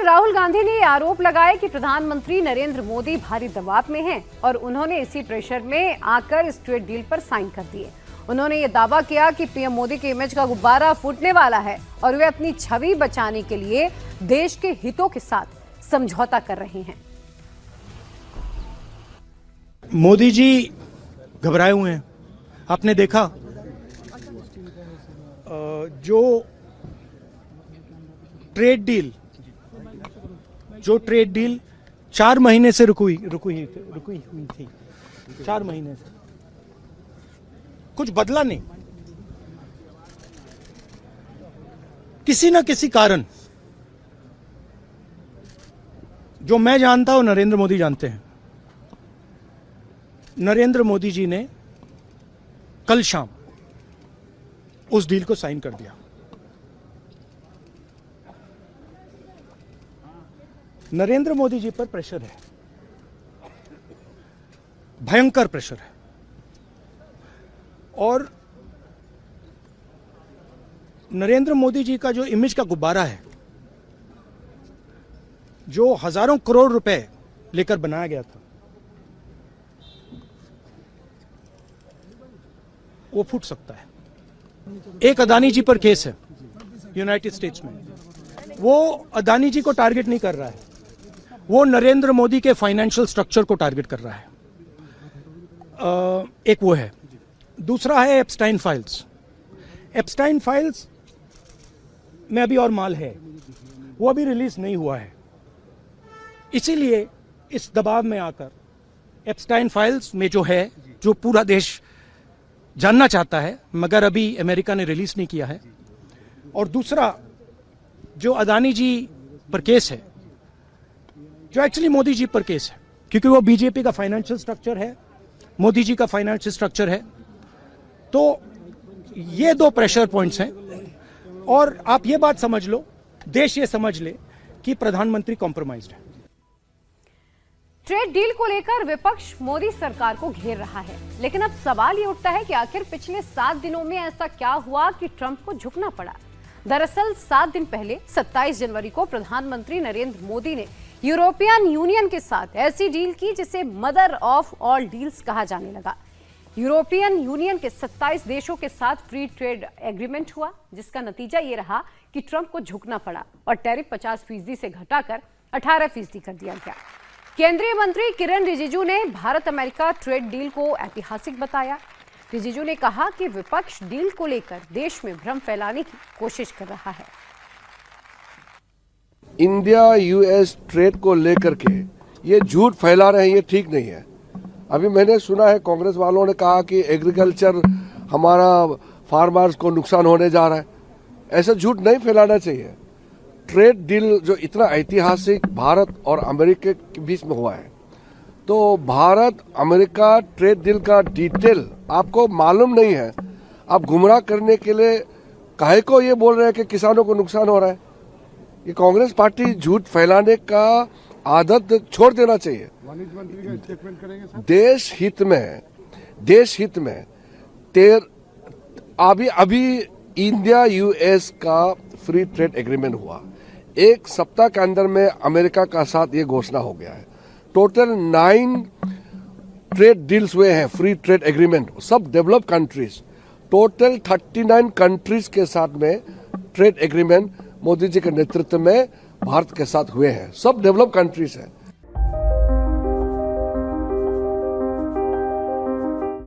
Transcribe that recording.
राहुल गांधी ने आरोप लगाया कि प्रधानमंत्री नरेंद्र मोदी भारी दबाव में हैं और उन्होंने इसी प्रेशर में आकर इस ट्रेड डील पर साइन कर दिए। उन्होंने ये दावा किया कि पीएम मोदी के इमेज का गुब्बारा फूटने वाला है और वे अपनी छवि बचाने के लिए देश के हितों के साथ समझौता कर रहे हैं। मोदी जी घबराए हुए हैं। आपने देखा जो ट्रेड डील 4 महीने से रुकी हुई थी 4 महीने से कुछ बदला नहीं। किसी न किसी कारण, जो मैं जानता हूं नरेंद्र मोदी जानते हैं, नरेंद्र मोदी जी ने कल शाम उस डील को साइन कर दिया। नरेंद्र मोदी जी पर प्रेशर है, भयंकर प्रेशर है, और नरेंद्र मोदी जी का जो इमेज का गुब्बारा है, जो हजारों करोड़ रुपए लेकर बनाया गया था, वो फूट सकता है। एक अदानी जी पर केस है यूनाइटेड स्टेट्स में। वो अदानी जी को टारगेट नहीं कर रहा है, वो नरेंद्र मोदी के फाइनेंशियल स्ट्रक्चर को टारगेट कर रहा है। एक वो है। दूसरा है एप्स्टाइन फाइल्स। एप्स्टाइन फाइल्स में अभी और माल है, वो अभी रिलीज नहीं हुआ है। इसीलिए इस दबाव में आकर एप्स्टाइन फाइल्स में जो है, जो पूरा देश जानना चाहता है, मगर अभी अमेरिका ने रिलीज नहीं किया है। और दूसरा जो अदानी जी पर केस है, जो एक्चुअली मोदी जी पर केस है, क्योंकि वो बीजेपी का फाइनेंशियल स्ट्रक्चर है, मोदी जी का फाइनेंशियल स्ट्रक्चर है। तो ये 2 प्रेशर पॉइंट्स हैं। और आप ये बात समझ लो, देश ये समझ ले कि प्रधानमंत्री कॉम्प्रोमाइज्ड है। ट्रेड डील को लेकर विपक्ष मोदी सरकार को घेर रहा है, लेकिन अब सवाल ये उठता है कि आखिर पिछले 7 दिनों में ऐसा क्या हुआ कि ट्रंप को झुकना पड़ा। दरअसल 7 दिन पहले 27 जनवरी को प्रधानमंत्री नरेंद्र मोदी ने यूरोपियन यूनियन के साथ ऐसी डील की जिसे मदर ऑफ ऑल डील्स कहा जाने लगा। यूरोपियन यूनियन के 27 देशों के साथ फ्री ट्रेड एग्रीमेंट हुआ, जिसका नतीजा ये रहा कि ट्रंप को झुकना पड़ा और टैरिफ 50% से घटाकर 18% कर दिया गया। केंद्रीय मंत्री किरण रिजिजू ने भारत अमेरिका ट्रेड डील को ऐतिहासिक बताया। रिजिजू ने कहा कि विपक्ष डील को लेकर देश में भ्रम फैलाने की कोशिश कर रहा है। इंडिया यूएस ट्रेड को लेकर के ये झूठ फैला रहे हैं, ये ठीक नहीं है। अभी मैंने सुना है कांग्रेस वालों ने कहा कि एग्रीकल्चर हमारा फार्मर्स को नुकसान होने जा रहा है। ऐसा झूठ नहीं फैलाना चाहिए। ट्रेड डील जो इतना ऐतिहासिक भारत और अमेरिका के बीच में हुआ है, तो भारत अमेरिका ट्रेड डील का डिटेल आपको मालूम नहीं है। आप गुमराह करने के लिए काहे को ये बोल रहे हैं कि किसानों को नुकसान हो रहा है। ये कांग्रेस पार्टी झूठ फैलाने का आदत छोड़ देना चाहिए। देश हित में अभी इंडिया यूएस का फ्री ट्रेड एग्रीमेंट हुआ। 1 सप्ताह के अंदर में अमेरिका का साथ ये घोषणा हो गया है। टोटल 9 ट्रेड डील्स हुए हैं, फ्री ट्रेड एग्रीमेंट, सब डेवलप कंट्रीज। टोटल 39 कंट्रीज के साथ में ट्रेड एग्रीमेंट मोदी जी के नेतृत्व में भारत के साथ हुए हैं, सब डेवलप कंट्रीज हैं।